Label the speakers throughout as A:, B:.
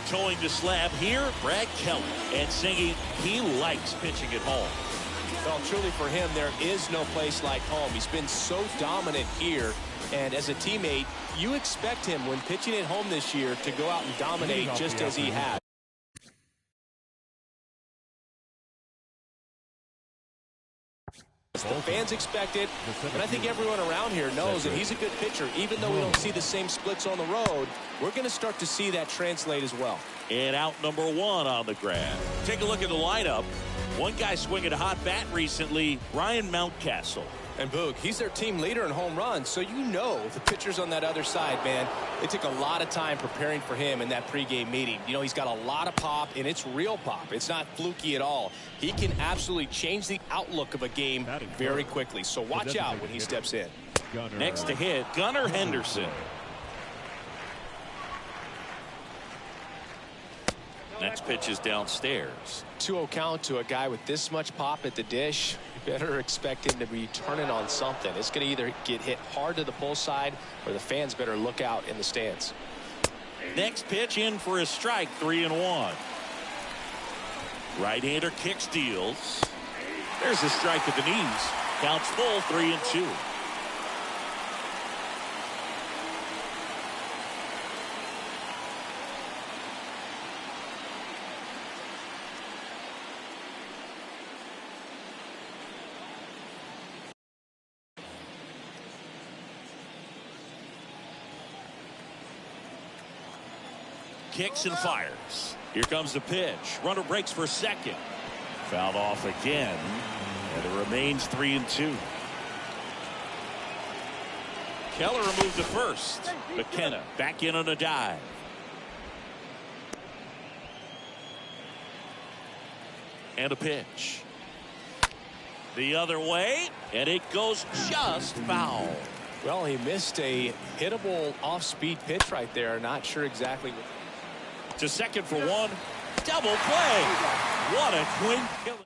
A: towing the slab here, Brad Keller, and singing he likes pitching at home.
B: Well, truly for him, there is no place like home. He's been so dominant here, and as a teammate, you expect him when pitching at home this year to go out and dominate just as he has. The fans expect it, and I think everyone around here knows that he's a good pitcher. Even though we don't see the same splits on the road, we're going to start to see that translate as well.
A: And out number 1 on the grab. Take a look at the lineup. One guy swinging a hot bat recently, Ryan Mountcastle.
B: And Boog, he's their team leader in home runs, so you know the pitchers on that other side, man, it took a lot of time preparing for him in that pregame meeting. You know, he's got a lot of pop, and it's real pop. It's not fluky at all. He can absolutely change the outlook of a game very quickly, so watch out when he steps in.
A: Next to hit, Gunnar Henderson. Next pitch is downstairs.
B: 2-0 count to a guy with this much pop at the dish. You better expect him to be turning on something. It's going to either get hit hard to the pull side, or the fans better look out in the stands.
A: Next pitch in for a strike, 3-1. Right-hander kick steals. There's a strike at the knees. Counts full, 3-2. Kicks and fires. Here comes the pitch. Runner breaks for second. Fouled off again. And it remains 3-2. Keller removed to first. McKenna back in on a dive. And a pitch. The other way. And it goes just foul.
B: Well, he missed a hittable off-speed pitch right there. Not sure exactly what.
A: To second for one. Double play. What a twin killer.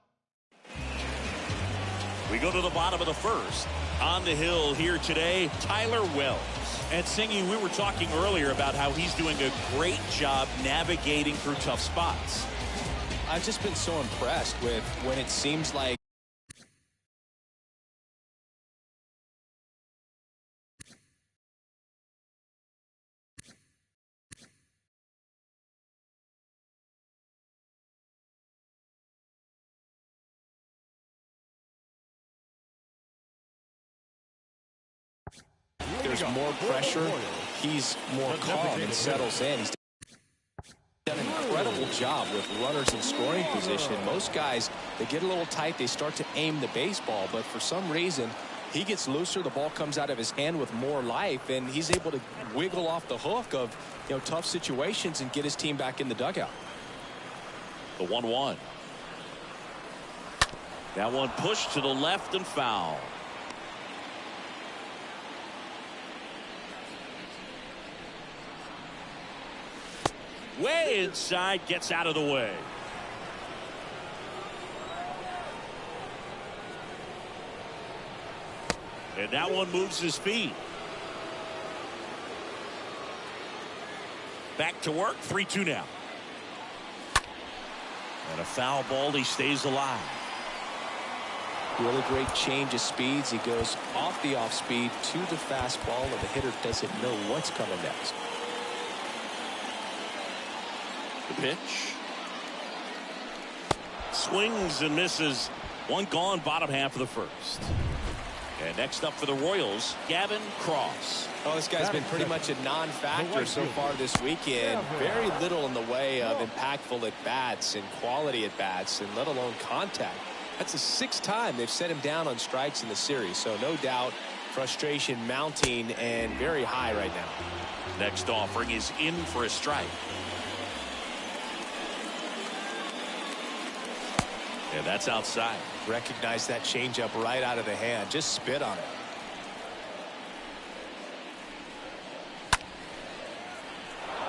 A: We go to the bottom of the first. On the hill here today, Tyler Wells. And Singy, we were talking earlier about how he's doing a great job navigating through tough spots.
B: I've just been so impressed with when it seems like there's more pressure. He's more calm and settles in. He's done an incredible job with runners in scoring position. Most guys, they get a little tight. They start to aim the baseball, but for some reason, he gets looser. The ball comes out of his hand with more life, and he's able to wiggle off the hook of, you know, tough situations and get his team back in the dugout.
A: The 1-1. That one pushed to the left and foul. Way inside, gets out of the way. And that one moves his feet. Back to work, 3-2 now. And a foul ball, he stays alive.
B: Really great change of speeds. He goes off the off speed to the fastball, and the hitter doesn't know what's coming next.
A: The pitch. Swings and misses. One gone, bottom half of the first. And next up for the Royals, Gavin Cross.
B: Oh, this guy's been pretty much a non-factor so far this weekend. Very little in the way of impactful at-bats and quality at-bats, and let alone contact. That's the 6th time they've set him down on strikes in the series, so no doubt frustration mounting and very high right now.
A: Next offering is in for a strike. And that's outside.
B: Recognize that changeup right out of the hand. Just spit on it.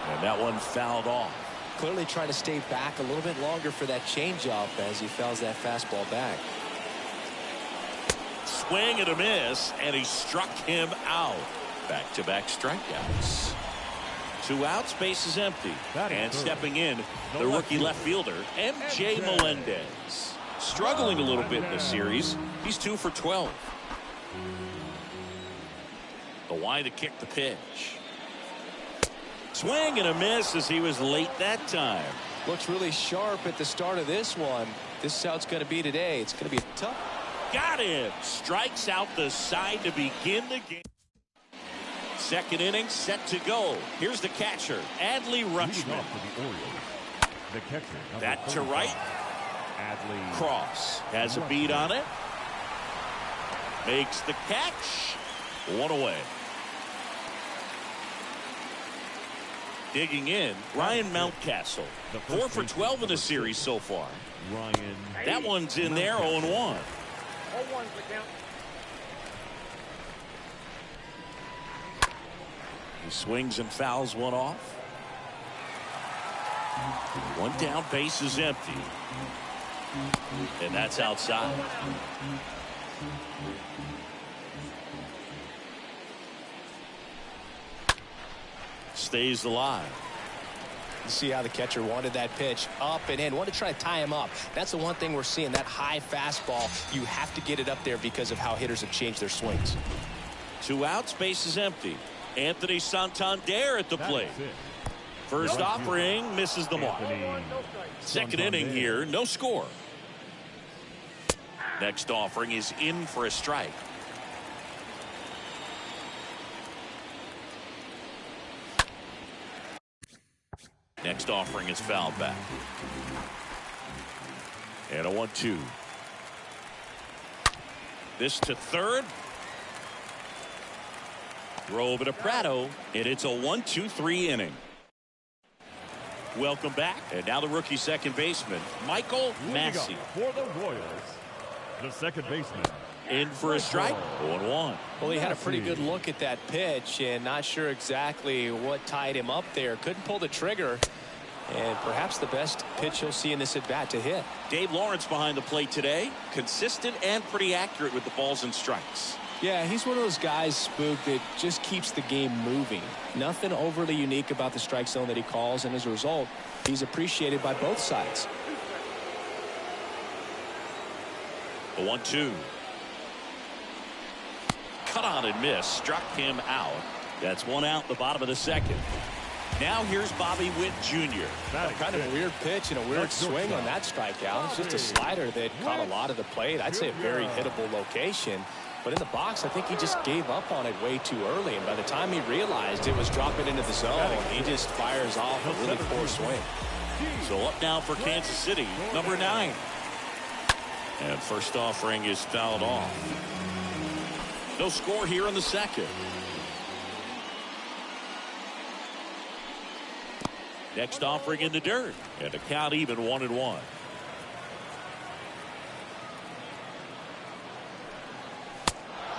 A: And that one fouled off.
B: Clearly trying to stay back a little bit longer for that changeup as he fouls that fastball back.
A: Swing and a miss, and he struck him out. Back-to-back strikeouts. 2 outs, base is empty. And stepping in, the rookie left fielder, M.J. Melendez. Struggling a little bit in this series. He's 2 for 12. The wide to kick the pitch. Swing and a miss as he was late that time.
B: Looks really sharp at the start of this one. This is how it's going to be today. It's going to be tough.
A: Got him. Strikes out the side to begin the game. Second inning set to go. Here's the catcher, Adley Rutschman. That to right. Cross has a beat on it. Makes the catch. 1 away. Digging in, Ryan Mountcastle. 4 for 12 in the series so far. That one's in there, 0-1. He swings and fouls one off. 1 down, base is empty. And that's outside. Stays alive.
B: You see how the catcher wanted that pitch up and in. Wanted to try to tie him up. That's the one thing we're seeing, that high fastball. You have to get it up there because of how hitters have changed their swings.
A: 2 outs, base is empty. Anthony Santander at the plate. First offering misses the mark. Second inning here, no score. Next offering is in for a strike. Next offering is fouled back. And a 1-2. This to third. Throw over to Prado, and it's a 1-2-3 inning. Welcome back, and now the rookie second baseman, Michael Massey.
C: For the Royals, the second baseman.
A: In for a strike, 0-1.
B: Well, he had a pretty good look at that pitch and not sure exactly what tied him up there. Couldn't pull the trigger, and perhaps the best pitch you'll see in this at-bat to hit.
A: Dave Lawrence behind the plate today. Consistent and pretty accurate with the balls and strikes.
B: Yeah, he's one of those guys, Spook, that just keeps the game moving. Nothing overly unique about the strike zone that he calls, and as a result, he's appreciated by both sides.
A: The 1-2. Cut on and miss. Struck him out. That's 1 out in the bottom of the second. Now here's Bobby Witt Jr.
B: Kind of a weird pitch and a weird swing on that strikeout. It's just a slider that caught a lot of the plate. I'd say a very hittable location. But in the box, I think he just gave up on it way too early. And by the time he realized it was dropping into the zone, he just fires off a really poor swing.
A: So up now for Kansas City, number 9. And first offering is fouled off. No score here in the second. Next offering in the dirt. And the count even 1-1.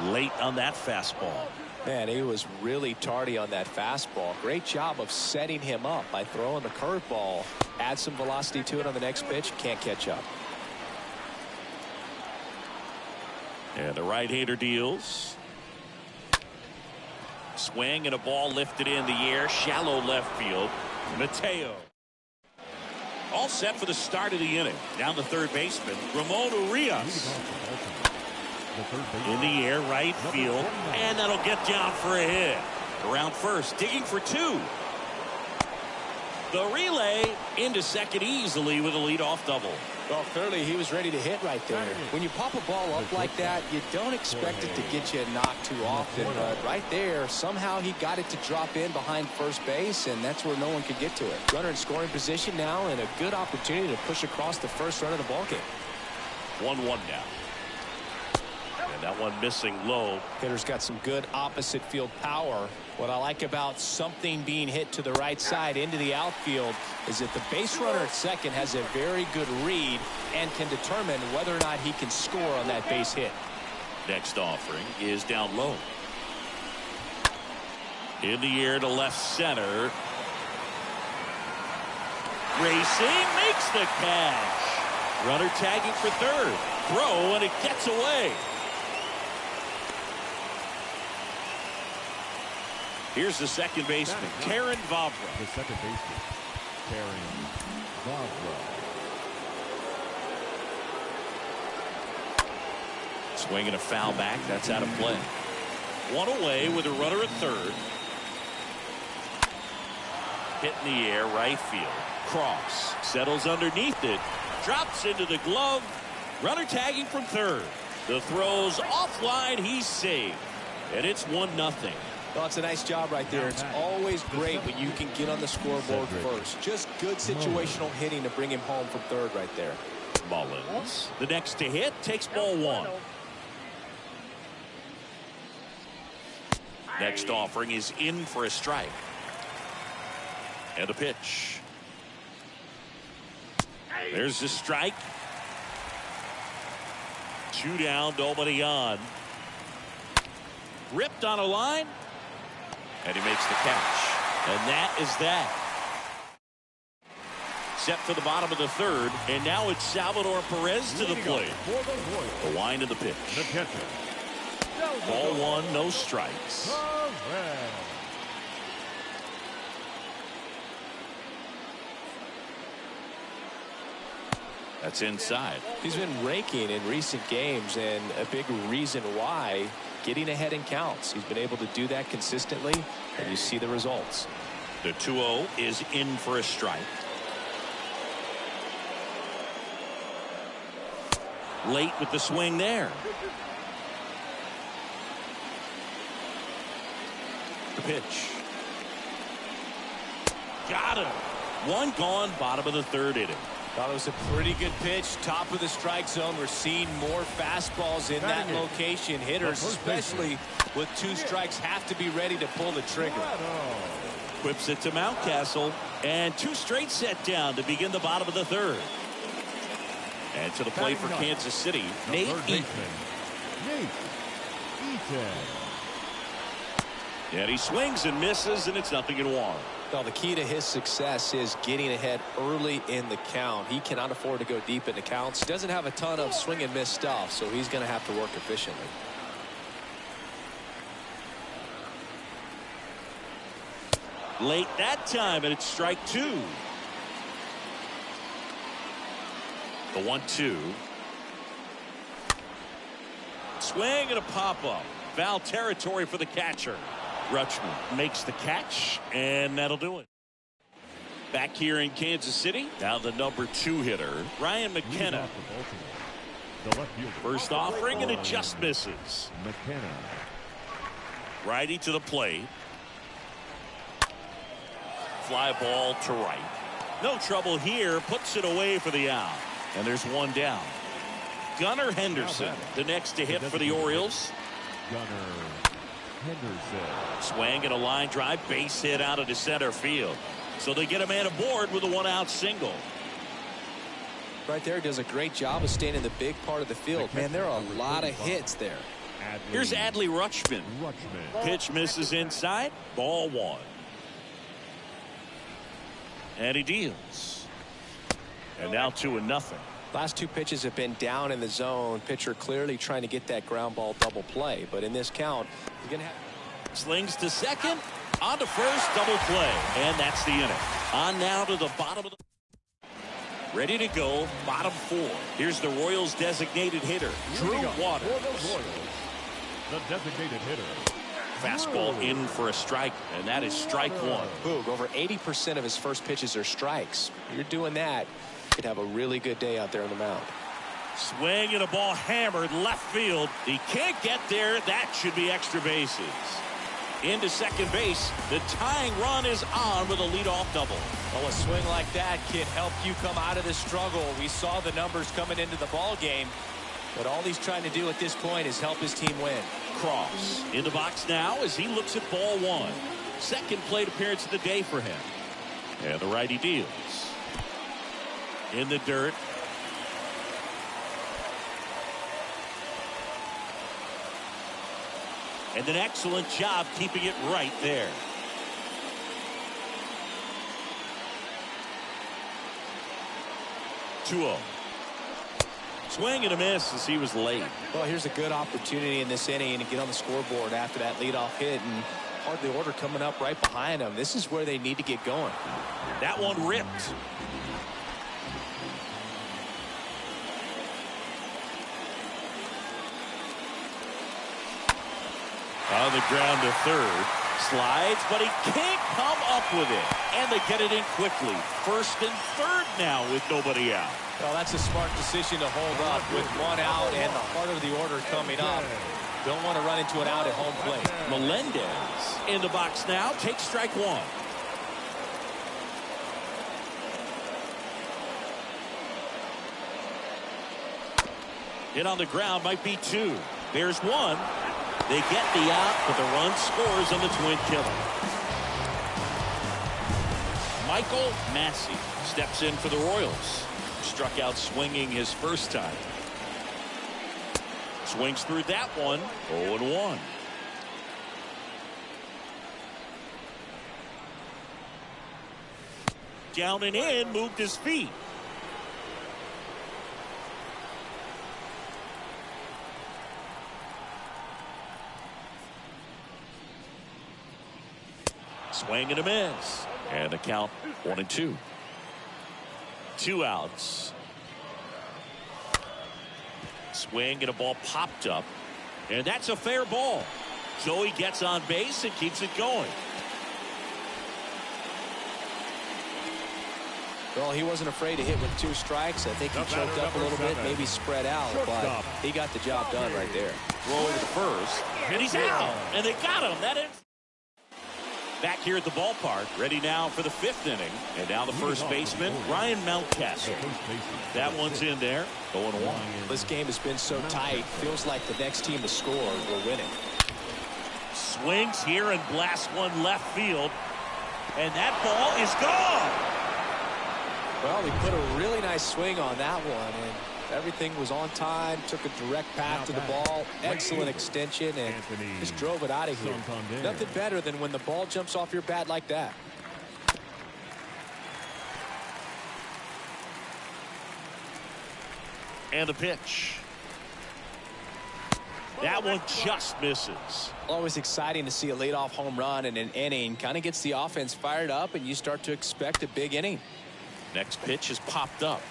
A: Late on that fastball.
B: Man, he was really tardy on that fastball. Great job of setting him up by throwing the curveball. Add some velocity to it on the next pitch. Can't catch up.
A: And the right-hander deals. Swing and a ball lifted in the air. Shallow left field. Mateo. All set for the start of the inning. Down the third baseman, Ramon Urias. In the air, right field, and that'll get down for a hit. Around first, digging for 2. The relay into second easily with a leadoff double.
B: Well, clearly he was ready to hit right there. When you pop a ball up like that, you don't expect it to get you a knock too often. But right there, somehow he got it to drop in behind first base, and that's where no one could get to it. Runner in scoring position now, and a good opportunity to push across the first run of the ballgame.
A: 1-1 now. And that one missing low.
B: Hitter's got some good opposite field power. What I like about something being hit to the right side into the outfield is that the base runner at second has a very good read and can determine whether or not he can score on that base hit.
A: Next offering is down low. In the air to left center. Racing makes the catch. Runner tagging for third. Throw, and it gets away. Here's the second baseman, Karen Vavra.
C: The second baseman, Karen Vavra.
A: Swinging a foul back. That's out of play. One away with a runner at third. Hit in the air, right field. Cross settles underneath it. Drops into the glove. Runner tagging from third. The throw's offline. He's saved. And it's 1-0.
B: Well, it's a nice job right there. It's always great when you can get on the scoreboard first. Just good situational hitting to bring him home from third right there.
A: Mullins, the next to hit, takes ball one. Next offering is in for a strike. And a pitch. There's the strike. 2 down, nobody on. Ripped on a line. And he makes the catch. And that is that. Set for the bottom of the third. And now it's Salvador Perez to the plate. The line of the pitch.
C: The catcher.
A: Ball one, no strikes. That's inside.
B: He's been raking in recent games, and a big reason why, getting ahead in counts. He's been able to do that consistently, and you see the results.
A: The 2-0 is in for a strike. Late with the swing there. The pitch. Got him. One gone, bottom of the third inning.
B: Thought it was a pretty good pitch, top of the strike zone. We're seeing more fastballs in that location. Hitters, especially with 2 strikes, have to be ready to pull the trigger.
A: Whips it to Mountcastle, and 2 straight set down to begin the bottom of the third. And to the plate for Kansas City, Nate Eaton. And he swings and misses, and it's 0-1.
B: Well, the key to his success is getting ahead early in the count. He cannot afford to go deep in the counts. He doesn't have a ton of swing and miss stuff, so he's going to have to work efficiently.
A: Late that time, and it's strike 2. The 1-2. Swing and a pop-up. Foul territory for the catcher. Rutschman makes the catch, and that'll do it. Back here in Kansas City, now the number 2 hitter, Ryan McKenna. First offering, and it just misses.
C: McKenna.
A: Righty to the plate. Fly ball to right. No trouble here. Puts it away for the out. And there's 1 down. Gunnar Henderson, the next to hit for the Orioles.
C: Gunnar Henderson.
A: Swing and a line drive, base hit out into center field. So they get a man aboard with a 1-out single.
B: Right there, does a great job of staying in the big part of the field. Man, there are a lot of hits there.
A: Here's Adley Rutschman. Pitch misses inside. Ball 1. And he deals. And now 2-0.
B: Last 2 pitches have been down in the zone. Pitcher clearly trying to get that ground ball double play. But in this count, he's going to have...
A: Slings to second. On to first. Double play. And that's the inning. On now to the bottom of the... Ready to go. Bottom 4. Here's the Royals designated hitter, Drew Waters.
C: The designated hitter.
A: Fastball in for a strike, and that is strike 1.
B: Boog, over 80% of his first pitches are strikes. You're doing that, you could have a really good day out there on the mound.
A: Swing and a ball hammered left field. He can't get there. That should be extra bases. Into second base. The tying run is on with a leadoff double.
D: Well, a swing like that can help you come out of this struggle. We saw the numbers coming into the ball game, but all he's trying to do at this point is help his team win.
A: Cross in the box now as he looks at ball 1. Second plate appearance of the day for him. And the righty deals. In the dirt. And an excellent job keeping it right there. Two-0. Swing and a miss as he was late.
B: Well, here's a good opportunity in this inning to get on the scoreboard after that leadoff hit and part of the order coming up right behind them. This is where they need to get going.
A: That one ripped. On the ground to third. Slides, but he can't come up with it. And they get it in quickly. First and third now with nobody out.
D: Well, that's a smart decision to hold up with one out and the heart of the order coming up. Don't want to run into an out at home plate.
A: Melendez in the box now. Takes strike one. Hit on the ground might be two. There's one. They get the out, but the run scores on the twin killer. Michael Massey steps in for the Royals. Struck out swinging his first time. Swings through that one. 0-1. Down and in, moved his feet. Swing and a miss. And the count 1-2. 2 outs. Swing and a ball popped up. And that's a fair ball. Joey gets on base and keeps it going.
B: Well, he wasn't afraid to hit with 2 strikes. I think he choked up a little bit, maybe spread out, but he got the job done right there.
A: Throw over to first. And he's out. And they got him. That is. Back here at the ballpark, ready now for the 5th inning. And now the first baseman, Ryan Mountcastle. That one's in there. 0-1.
B: This game has been so tight. Feels like the next team to score will win it.
A: Swings here and blasts one left field. And that ball is gone.
B: Well, he put a really nice swing on that one, and everything was on time. Took a direct path to the ball. Excellent extension, and just drove it out of here. Nothing better than when the ball jumps off your bat like that.
A: And the pitch. That one just misses.
B: Always exciting to see a leadoff home run in an inning. Kind of gets the offense fired up, and you start to expect a big inning.
A: Next pitch is popped up.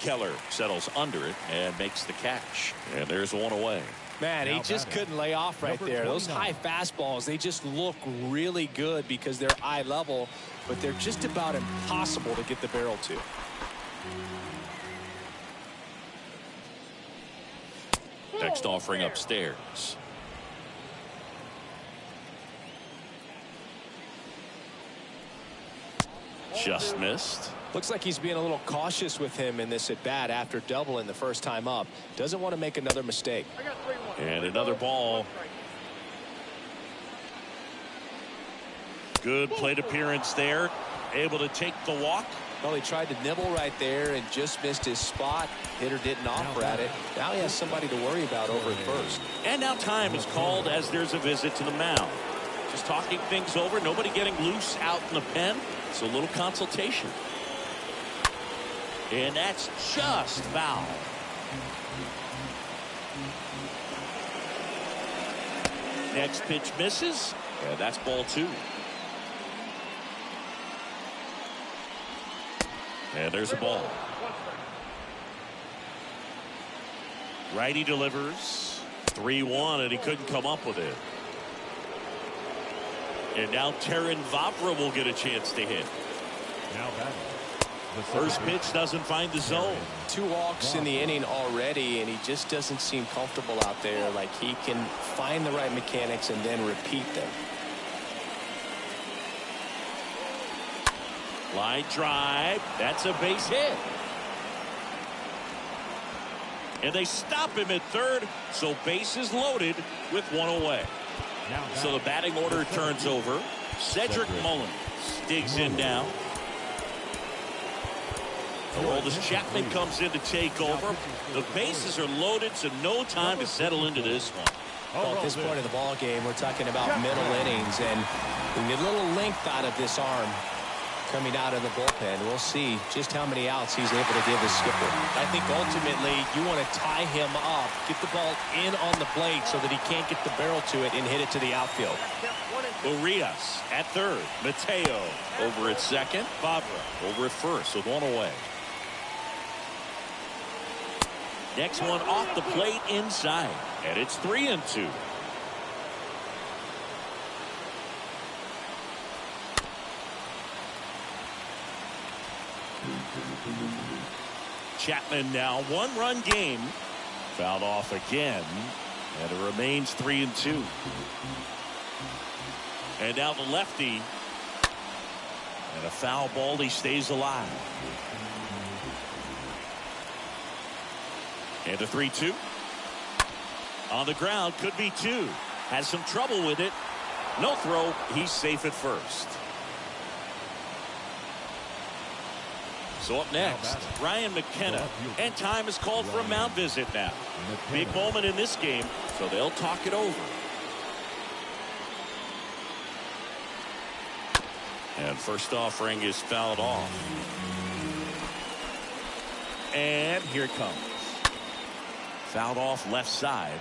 A: Keller settles under it and makes the catch. And there's one away.
B: Man, he just couldn't lay off right there. Those high fastballs, they just look really good because they're eye level, but they're just about impossible to get the barrel to.
A: Next offering upstairs. Just missed.
B: Looks like he's being a little cautious with him in this at bat after doubling the first time up. Doesn't want to make another mistake.
A: And another ball. Good plate appearance there. Able to take the walk.
B: Well, he tried to nibble right there and just missed his spot. Hitter didn't offer at it. Now he has somebody to worry about over at first.
A: And now time is called as there's a visit to the mound. Just talking things over. Nobody getting loose out in the pen. So a little consultation. And that's just foul. Next pitch misses. And that's ball 2. And there's a ball. Righty delivers. 3-1, and he couldn't come up with it. And now Terrin Vavra will get a chance to hit.
C: Now batting.
A: The first pitch doesn't find the zone.
B: 2 walks in the inning already, and he just doesn't seem comfortable out there. Like he can find the right mechanics and then repeat them.
A: Line drive. That's a base hit. And they stop him at third, so base is loaded with 1 away. So the batting order turns over. Cedric Mullins digs in now. Aroldis Chapman comes in to take over. The bases are loaded, so no time to settle into this one.
B: Well, at this point of the ball game, we're talking about middle innings, and we can get a little length out of this arm. coming out of the bullpen. We'll see just how many outs he's able to give his skipper.
D: I think ultimately you want to tie him up, get the ball in on the plate so that he can't get the barrel to it and hit it to the outfield.
A: Urias at third. Mateo over at second. Favre over at first with one away. Next one off the plate inside, and it's 3-2. Chapman now one-run game. Fouled off again, and it remains 3-2. And now the lefty, and a foul ball. He stays alive. And a 3-2. On the ground, could be two. Has some trouble with it. No throw. He's safe at first. So up next, Ryan McKenna. And time is called for a mound visit now. Big moment in this game, so they'll talk it over. And first offering is fouled off. And here it comes. Fouled off left side.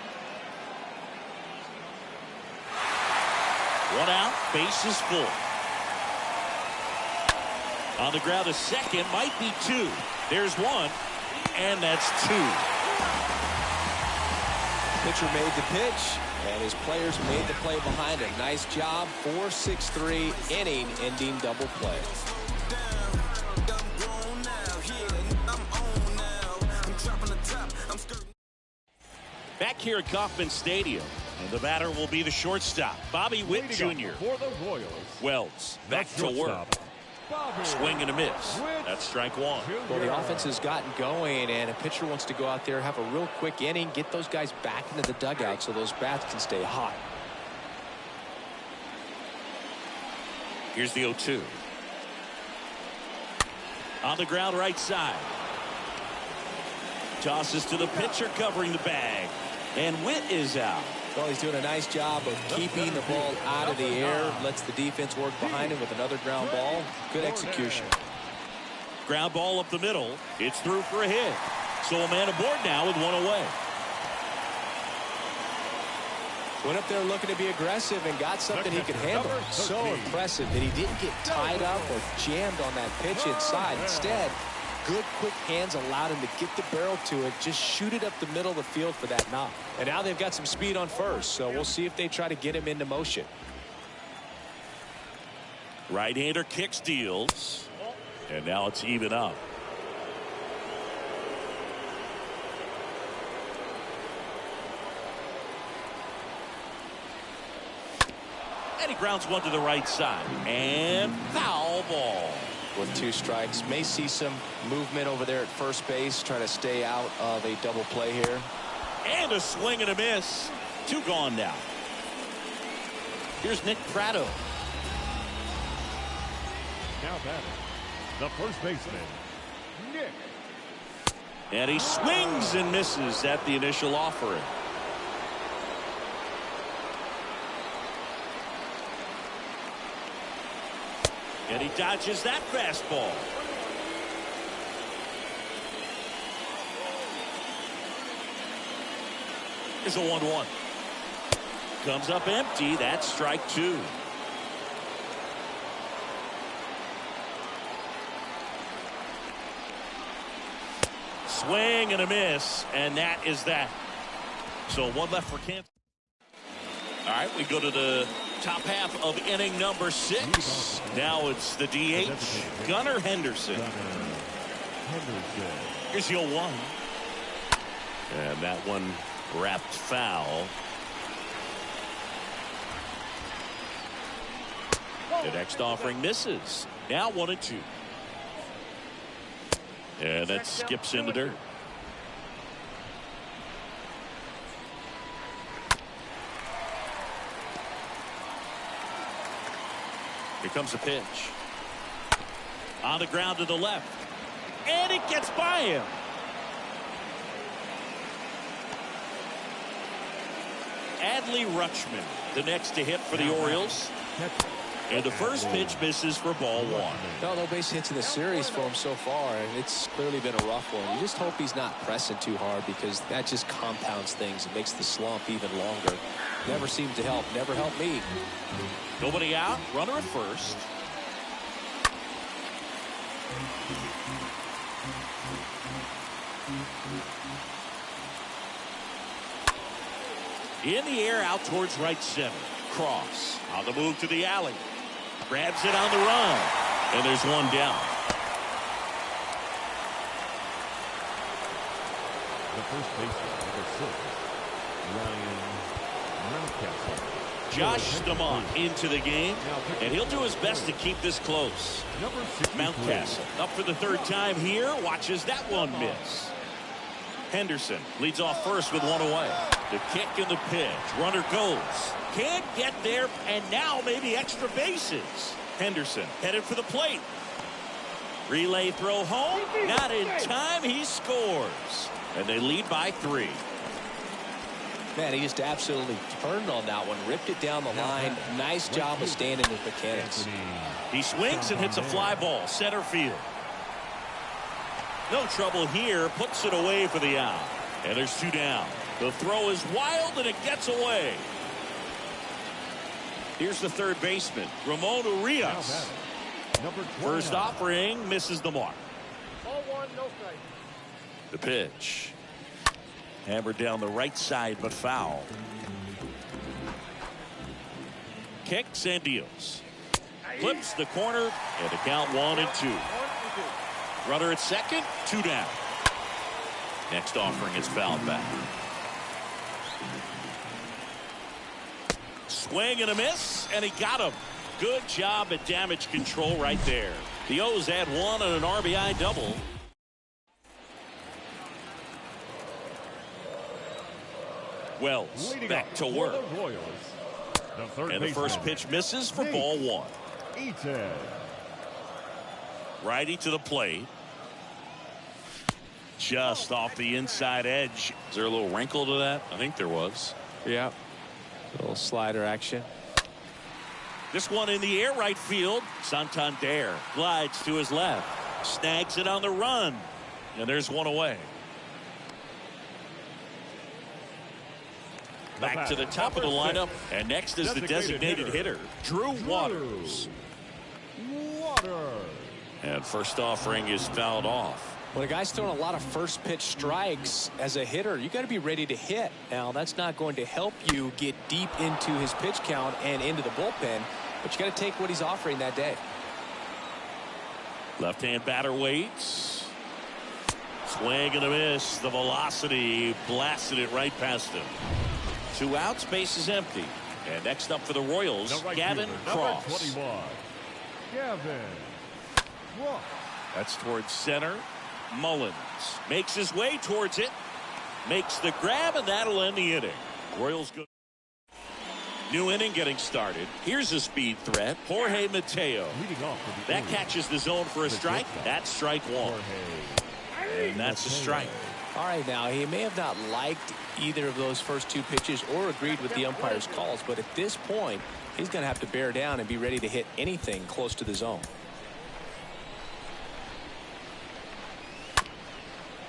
A: One out, base is full. On the ground, a second, might be two. There's one, and that's two.
B: Pitcher made the pitch, and his players made the play behind him. Nice job. 4-6-3 inning ending double play.
A: Back here at Kauffman Stadium, and the batter will be the shortstop, Bobby Witt Jr.
C: For the Royals,
A: Wells back to work. Swing and a miss. That's strike one.
B: Well, the offense has gotten going, and a pitcher wants to go out there, have a real quick inning, get those guys back into the dugout so those bats can stay hot.
A: Here's the 0-2. On the ground, right side. Tosses to the pitcher, covering the bag. And Witt is out.
B: Well, he's doing a nice job of keeping the ball out of the air. Lets the defense work behind him with another ground ball. Good execution.
A: Ground ball up the middle. It's through for a hit. So a man aboard now with one away.
B: Went up there looking to be aggressive and got something he could handle. So impressive that he didn't get tied up or jammed on that pitch inside. Instead, good quick hands allowed him to get the barrel to it, just shoot it up the middle of the field for that knock. And now they've got some speed on first, so we'll see if they try to get him into motion.
A: Right-hander kicks, deals, and now it's even up. And he grounds one to the right side, and foul ball.
B: With two strikes, may see some movement over there at first base, trying to stay out of a double play here.
A: And a swing and a miss. Two gone now. Here's Nick Pratto.
C: now batting, the first baseman, Nick.
A: And he swings and misses at the initial offering. And he dodges that fastball. It's a 1-1. Comes up empty. That's strike two. Swing and a miss, and that is that. So one left for Kansas. All right, we go to the top half of inning number 6. Now it's the DH, Gunnar Henderson. Here's the 0-1. And that one wrapped foul. The next offering misses. Now 1-2. And that skips in the dirt. Here comes the pitch. On the ground to the left. And it gets by him. Adley Rutschman, the next to hit for the Orioles. And the first pitch misses for ball one.
B: No base hits in the series for him so far, and it's clearly been a rough one. You just hope he's not pressing too hard, because that just compounds things. It makes the slump even longer. Never seems to help. Never helped me.
A: Nobody out. Runner at first. In the air, out towards right center. Cross on the move to the alley. Grabs it on the run. And there's one down.
C: The first baseman, number 6, Ryan Mountcastle.
A: Josh Stamont into the game, and he'll do his best to keep this close. Mountcastle up for the third time here. Watches that one miss. Henderson leads off first with one away. The kick and the pitch. Runner goes. Can't get there, and now maybe extra bases. Henderson headed for the plate. Relay throw home. Not in time. He scores. And they lead by 3.
B: Man, he just absolutely turned on that one. Ripped it down the line. Nice job of staying in his mechanics.
A: He swings and hits a fly ball. Center field. No trouble here. Puts it away for the out. And there's 2 down. The throw is wild, and it gets away. Here's the third baseman, Ramon Urias. First offering misses the mark.
E: Ball 1, no strike.
A: The pitch. Hammered down the right side, but foul. Kicks and deals. Flips the corner, and the count 1-2. Runner at second, 2 down. Next offering is fouled back. Swing and a miss, and he got him. Good job at damage control right there. The O's add 1 on an RBI double. Wells back to work. And the first pitch misses for ball 1. Righty to the plate. Just off the inside edge. Is there a little wrinkle to that? I think there was.
B: Yeah. A little slider action.
A: This one in the air, right field. Santander glides to his left. Snags it on the run. And there's one away. Back to the top of the lineup. And next is the designated hitter, Drew Waters. And first offering is fouled off.
B: When a guy's throwing a lot of first pitch strikes as a hitter, you got to be ready to hit. Now, that's not going to help you get deep into his pitch count and into the bullpen, but you got to take what he's offering that day.
A: Left-hand batter waits. Swing and a miss. The velocity blasted it right past him. 2 outs, base is empty. And next up for the Royals, Gavin Cross.
C: 21. Gavin Cross.
A: That's towards center. Mullins makes his way towards it. Makes the grab, and that'll end the inning. Royals go. New inning getting started. Here's a speed threat. Jorge Mateo. That catches the zone for a strike. That's strike 1. And that's a strike.
B: All right, now, he may have not liked either of those first 2 pitches or agreed with the umpire's calls, but at this point, he's going to have to bear down and be ready to hit anything close to the zone.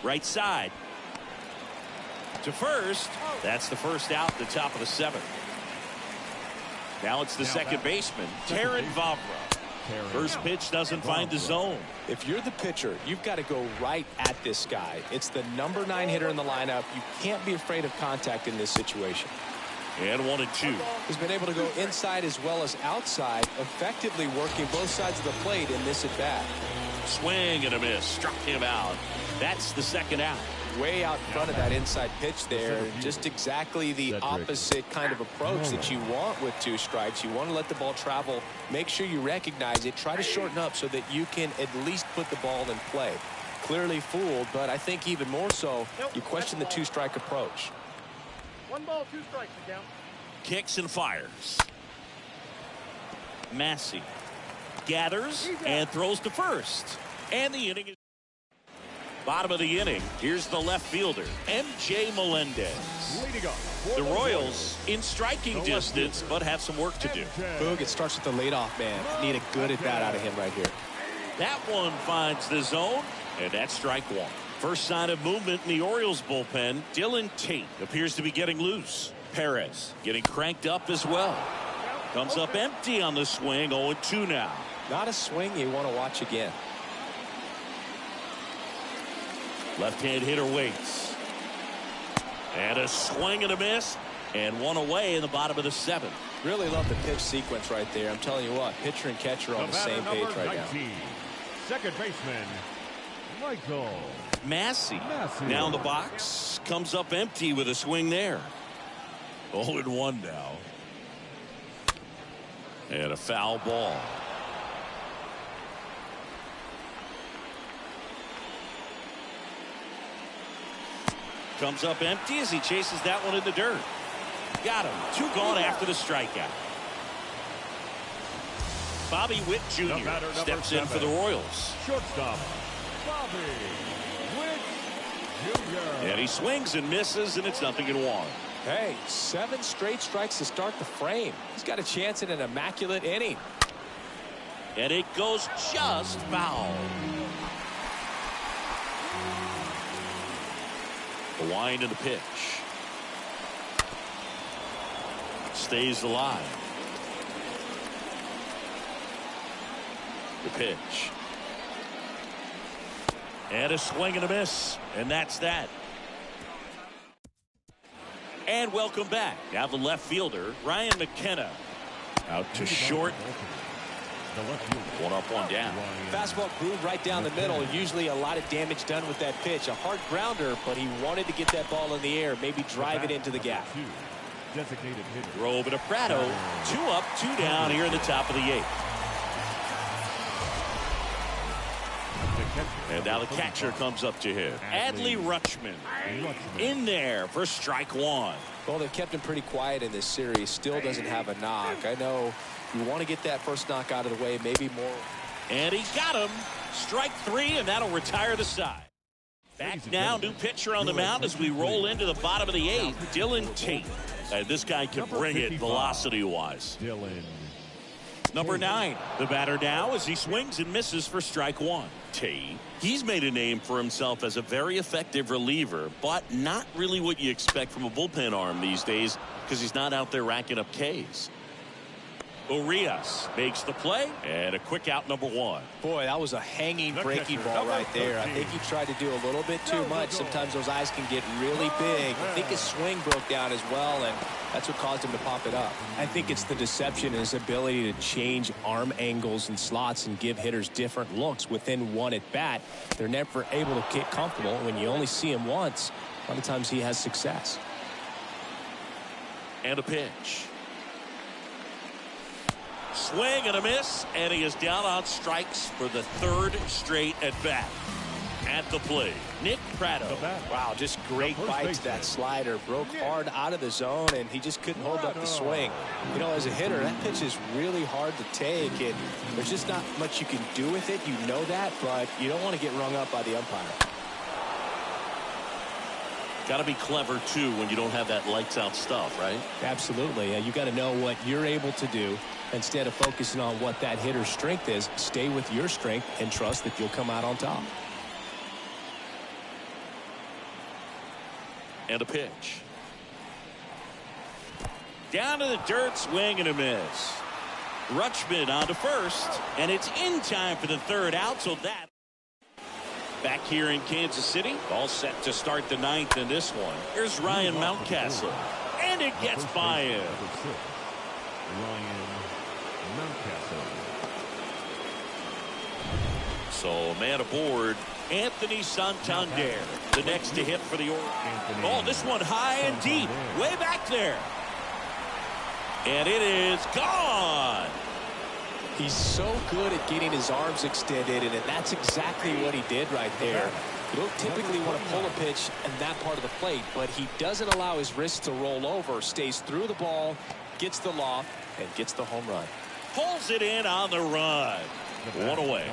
A: Right side. To first. That's the first out at the top of the 7th. Now it's the second baseman, Taron Vavra. First pitch doesn't find the zone.
B: If you're the pitcher, you've got to go right at this guy. It's the number 9 hitter in the lineup. You can't be afraid of contact in this situation.
A: And 1-2.
B: He's been able to go inside as well as outside, effectively working both sides of the plate in this at bat.
A: Swing and a miss. Struck him out. That's the second out.
B: Way out in front of that inside pitch there. Just exactly the opposite kind of approach that you want with 2 strikes. You want to let the ball travel. Make sure you recognize it. Try to shorten up so that you can at least put the ball in play. Clearly fooled, but I think even more so, you question the 2-strike approach.
E: 1 ball, 2 strikes to count.
A: Kicks and fires. Massey gathers and throws to first. And the inning is. Bottom of the inning. Here's the left fielder, M.J. Melendez. The Royals in striking distance, but have some work to do.
B: Boog, it starts with the leadoff man. Need a good at-bat out of him right here.
A: That one finds the zone, and that's strike one. First sign of movement in the Orioles bullpen. Dylan Tate appears to be getting loose. Perez getting cranked up as well. Comes up empty on the swing. 0-2 now.
B: Not a swing you want to watch again.
A: Left-hand hitter waits. And a swing and a miss. And one away in the bottom of the seventh.
B: Really love the pitch sequence right there. I'm telling you what, pitcher and catcher are on the same page right now.
C: Second baseman, Michael
A: Massey. Now in the box. Comes up empty with a swing there. 0-1 now. And a foul ball. Comes up empty as he chases that one in the dirt. Got him. 2 gone after the strikeout. Bobby Witt Jr. steps in for the Royals.
C: Shortstop, Bobby Witt Jr.
A: And he swings and misses, and it's 0-1.
B: Hey, 7 straight strikes to start the frame. He's got a chance at an immaculate inning.
A: And it goes just foul. The wind and the pitch. Stays alive. The pitch. And a swing and a miss. And that's that. And welcome back. Now the left fielder, Ryan McKenna. Out to short. One up, one down.
B: Fastball groove right down the middle. Usually a lot of damage done with that pitch. A hard grounder, but he wanted to get that ball in the air. Maybe drive it into the gap.
A: Robe to Prado. 2 up, 2 down here in the top of the 8th. And now the catcher comes up to him. Adley Rutschman in there for strike 1.
B: Well, they've kept him pretty quiet in this series. Still doesn't have a knock. I know you want to get that first knock out of the way, maybe more.
A: And he got him. Strike 3, and that'll retire the side. Back now, new pitcher on the mound as we roll into the bottom of the 8th. Dylan Tate. This guy can bring it velocity-wise. Number 9, the batter now as he swings and misses for strike 1. Tate, he's made a name for himself as a very effective reliever, but not really what you expect from a bullpen arm these days because he's not out there racking up Ks. Urias makes the play, and a quick out, number 1.
B: Boy, that was a hanging breaking ball right there. I think he tried to do a little bit too much. Sometimes those eyes can get really big. I think his swing broke down as well, and that's what caused him to pop it up. I think it's the deception and his ability to change arm angles and slots and give hitters different looks within one at bat. They're never able to get comfortable. When you only see him once, a lot of times he has success.
A: And a pitch. Swing and a miss, and he is down on strikes for the 3rd straight at bat. At the plate, Nick Prado.
B: Wow, just great bite to that slider. Broke hard out of the zone, and he just couldn't hold up the swing. You know, as a hitter, that pitch is really hard to take. There's just not much you can do with it. You know that, but you don't want to get rung up by the umpire.
A: Got to be clever, too, when you don't have that lights-out stuff, right?
B: Absolutely. You got to know what you're able to do. Instead of focusing on what that hitter's strength is, stay with your strength and trust that you'll come out on top.
A: And a pitch. Down to the dirt, swing and a miss. Rutschman on to first, and it's in time for the 3rd out, so that. Back here in Kansas City, all set to start the 9th in this one. Here's Ryan Mountcastle, and it gets by him. So man aboard, Anthony Santander, the next to hit for the Orioles. Oh, this one high and deep, way back there. And it is gone.
B: He's so good at getting his arms extended, and that's exactly what he did right there. You don't typically want to pull a pitch in that part of the plate, but he doesn't allow his wrist to roll over, stays through the ball, gets the loft, and gets the home run.
A: Pulls it in on the run. One away.